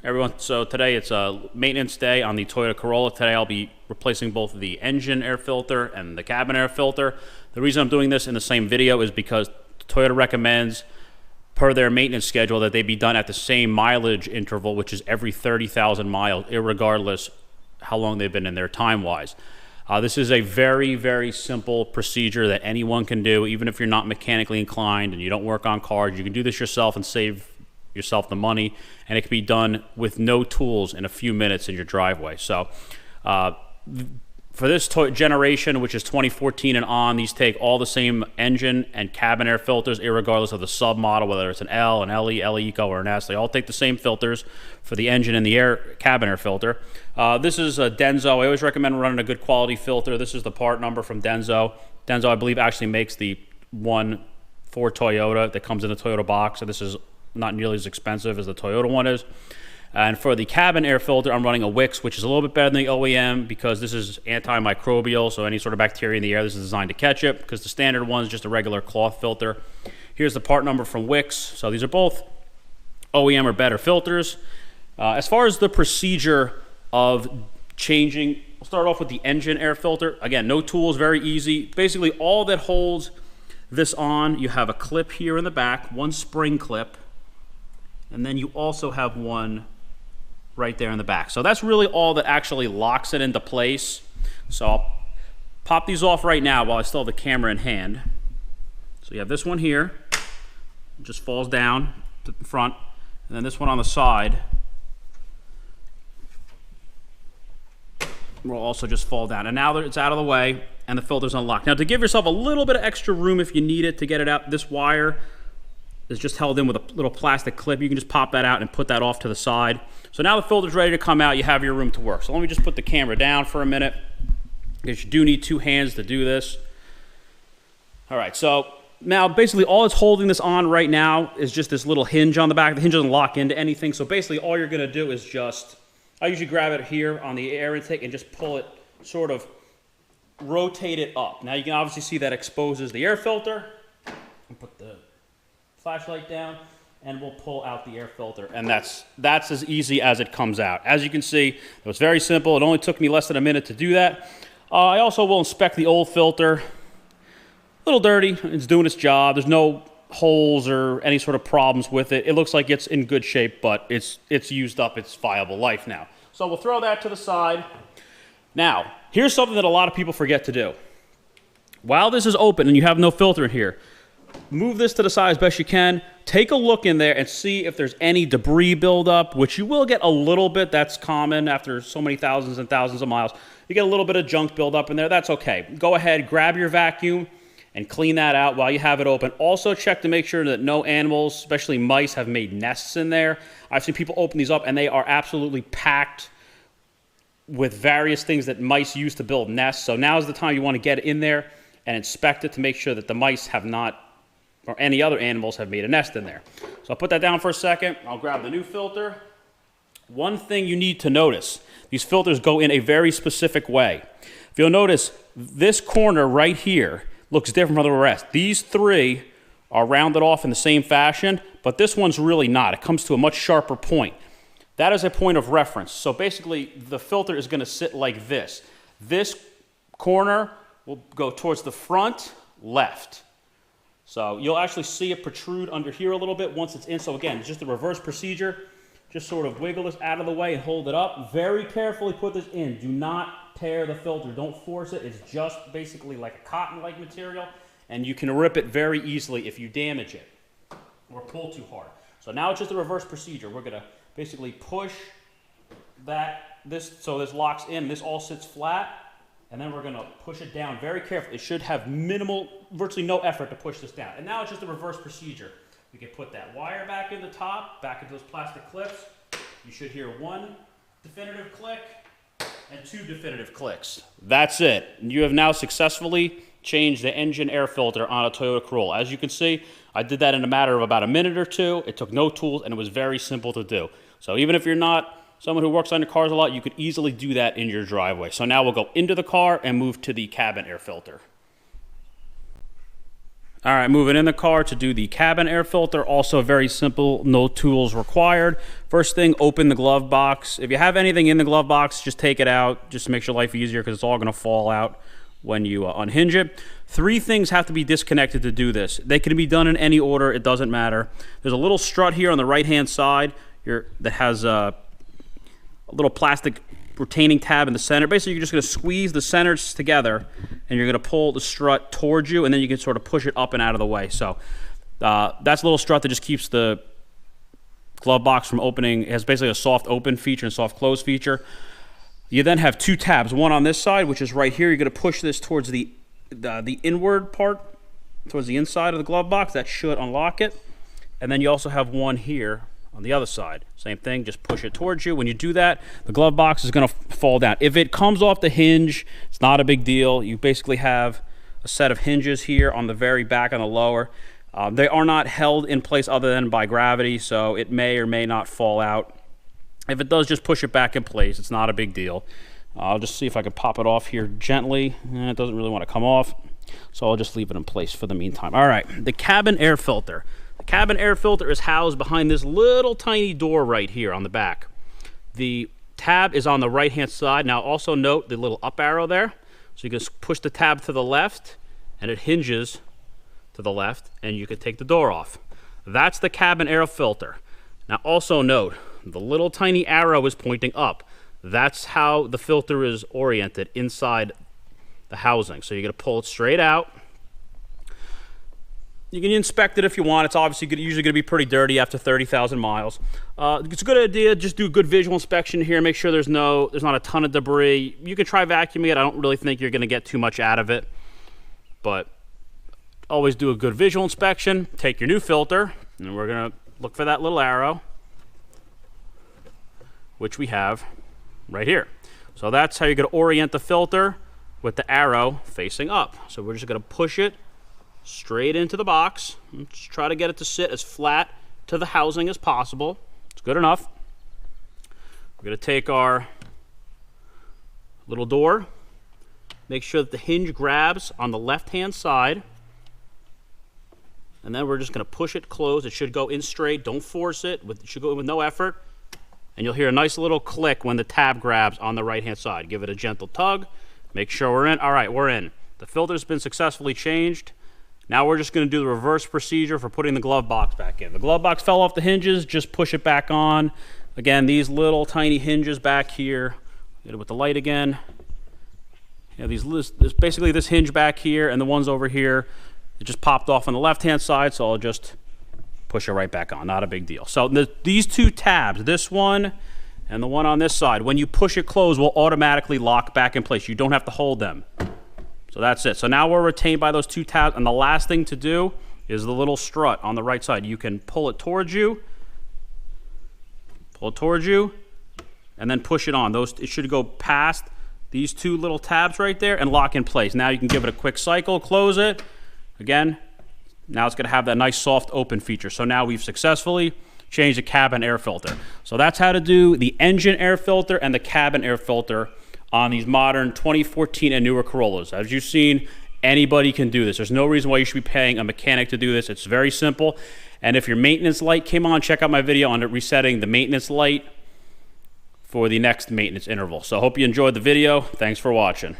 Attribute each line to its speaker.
Speaker 1: everyone. So today it's a maintenance day on the Toyota Corolla. Today I'll be replacing both the engine air filter and the cabin air filter. The reason I'm doing this in the same video is because Toyota recommends, per their maintenance schedule, that they be done at the same mileage interval, which is every 30,000 miles, irregardless how long they've been in there time-wise. This is a very, very simple procedure that anyone can do, even if you're not mechanically inclined and you don't work on cars. You can do this yourself and save yourself the money, and it can be done with no tools in a few minutes in your driveway. So for this generation, which is 2014 and on, these take all the same engine and cabin air filters, irregardless of the sub model, whether it's an L, an LE, LE Eco, or an S. They all take the same filters for the engine and the cabin air filter. This is a Denso. I always recommend running a good quality filter. This is the part number from Denso. Denso, I believe, actually makes the one for Toyota that comes in a Toyota box, so this is not nearly as expensive as the Toyota one is. And for the cabin air filter, I'm running a Wix, which is a little bit better than the OEM because this is antimicrobial, so any sort of bacteria in the air, this is designed to catch it, because the standard one is just a regular cloth filter. Here's the part number from Wix. So these are both OEM or better filters. As far as the procedure of changing, we'll start off with the engine air filter. Again, no tools, very easy. Basically, all that holds this on, you have a clip here in the back, one spring clip, and then you also have one right there in the back. So that's really all that actually locks it into place. So I'll pop these off right now while I still have the camera in hand. So you have this one here, it just falls down to the front, and then this one on the side will also just fall down. And now that it's out of the way and the filter's unlocked. Now, to give yourself a little bit of extra room if you need it to get it out, this wire is just held in with a little plastic clip. You can just pop that out and put that off to the side. So now the filter's ready to come out. You have your room to work. So let me just put the camera down for a minute, because you do need two hands to do this. All right, so now basically all that's holding this on right now is just this little hinge on the back. The hinge doesn't lock into anything. So basically all you're gonna do is just, I usually grab it here on the air intake and just pull it, sort of rotate it up. Now you can obviously see that exposes the air filter. And put the flashlight down, and we'll pull out the air filter, and that's as easy as it comes out. As you can see, it was very simple. It only took me less than a minute to do that. I also will inspect the old filter. A little dirty, it's doing its job. There's no holes or any sort of problems with it. It looks like it's in good shape, but it's used up its viable life now. So we'll throw that to the side. Now, here's something that a lot of people forget to do. While this is open and you have no filter in here, move this to the side as best you can. Take a look in there and see if there's any debris buildup, which you will get a little bit. That's common after so many thousands and thousands of miles. You get a little bit of junk buildup in there. That's okay. Go ahead, grab your vacuum and clean that out while you have it open. Also check to make sure that no animals, especially mice, have made nests in there. I've seen people open these up and they are absolutely packed with various things that mice use to build nests. So now is the time you want to get in there and inspect it to make sure that the mice have not, or any other animals have made a nest in there. So I'll put that down for a second. I'll grab the new filter. One thing you need to notice, these filters go in a very specific way. If you'll notice, this corner right here looks different from the rest. These three are rounded off in the same fashion, but this one's really not. It comes to a much sharper point. That is a point of reference. So basically, the filter is gonna sit like this. This corner will go towards the front left. So you'll actually see it protrude under here a little bit once it's in. So again, it's just a reverse procedure. Just sort of wiggle this out of the way and hold it up. Very carefully put this in. Do not tear the filter. Don't force it. It's just basically like a cotton-like material, and you can rip it very easily if you damage it or pull too hard. So now it's just a reverse procedure. We're gonna basically push so this locks in. This all sits flat. And then we're gonna push it down very carefully. It should have virtually no effort to push this down. And now it's just a reverse procedure. We can put that wire back in the top, back into those plastic clips. You should hear one definitive click and two definitive clicks. That's it. You have now successfully changed the engine air filter on a Toyota Corolla. As you can see, I did that in a matter of about a minute or two. It took no tools, and it was very simple to do. So even if you're not someone who works on your cars a lot, you could easily do that in your driveway. So now we'll go into the car and move to the cabin air filter. All right, moving in the car to do the cabin air filter. Also very simple, no tools required. First thing, open the glove box. If you have anything in the glove box, just take it out, just to make your life easier, because it's all going to fall out when you unhinge it. 3 things have to be disconnected to do this. They can be done in any order, it doesn't matter. There's a little strut here on the right-hand side that has a little plastic retaining tab in the center. Basically, you're just going to squeeze the centers together, and you're going to pull the strut towards you, and then you can sort of push it up and out of the way. So that's a little strut that just keeps the glove box from opening. It has basically a soft open feature and soft close feature. You then have 2 tabs, one on this side, which is right here. You're going to push this towards the inward part, towards the inside of the glove box. That should unlock it. And then you also have one here on the other side. Same thing, just push it towards you. When you do that, the glove box is going to fall down. If it comes off the hinge, it's not a big deal. You basically have a set of hinges here on the very back and the lower. They are not held in place other than by gravity, so it may or may not fall out. If it does, just push it back in place. It's not a big deal. I'll just see if I can pop it off here gently. It doesn't really want to come off, so I'll just leave it in place for the meantime. All right, the cabin air filter. The cabin air filter is housed behind this little tiny door right here on the back. The tab is on the right-hand side. Now also note the little up arrow there. So you can push the tab to the left, and it hinges to the left, and you can take the door off. That's the cabin air filter. Now also note, the little tiny arrow is pointing up. That's how the filter is oriented inside the housing. So you're going to pull it straight out. You can inspect it if you want. It's obviously usually going to be pretty dirty after 30,000 miles. It's a good idea. Just do a good visual inspection here. Make sure there's not a ton of debris. You can try vacuuming it. I don't really think you're going to get too much out of it. But always do a good visual inspection. Take your new filter, and we're going to look for that little arrow, which we have right here. So that's how you're going to orient the filter, with the arrow facing up. So we're just going to push it straight into the box. Just try to get it to sit as flat to the housing as possible. It's good enough. We're going to take our little door, make sure that the hinge grabs on the left-hand side, and then we're just going to push it closed. It should go in straight. Don't force it. It should go in with no effort. And you'll hear a nice little click when the tab grabs on the right-hand side. Give it a gentle tug. Make sure we're in. All right, we're in. The filter's been successfully changed. Now we're just going to do the reverse procedure for putting the glove box back in. The glove box fell off the hinges. Just push it back on. Again, these little tiny hinges back here. Get it with the light again. You know, there's basically this hinge back here and the ones over here. It just popped off on the left-hand side, so I'll just push it right back on. Not a big deal. So these 2 tabs, this one and the one on this side, when you push it closed, will automatically lock back in place. You don't have to hold them. So that's it. So now we're retained by those 2 tabs, and the last thing to do is the little strut on the right side. You can pull it towards you, and then push it on. It should go past these 2 little tabs right there and lock in place. Now you can give it a quick cycle, close it. Again, now it's going to have that nice soft open feature. So now we've successfully changed the cabin air filter. So that's how to do the engine air filter and the cabin air filter on these modern 2014 and newer Corollas. As you've seen, anybody can do this. There's no reason why you should be paying a mechanic to do this. It's very simple. And if your maintenance light came on, check out my video on resetting the maintenance light for the next maintenance interval. So I hope you enjoyed the video. Thanks for watching.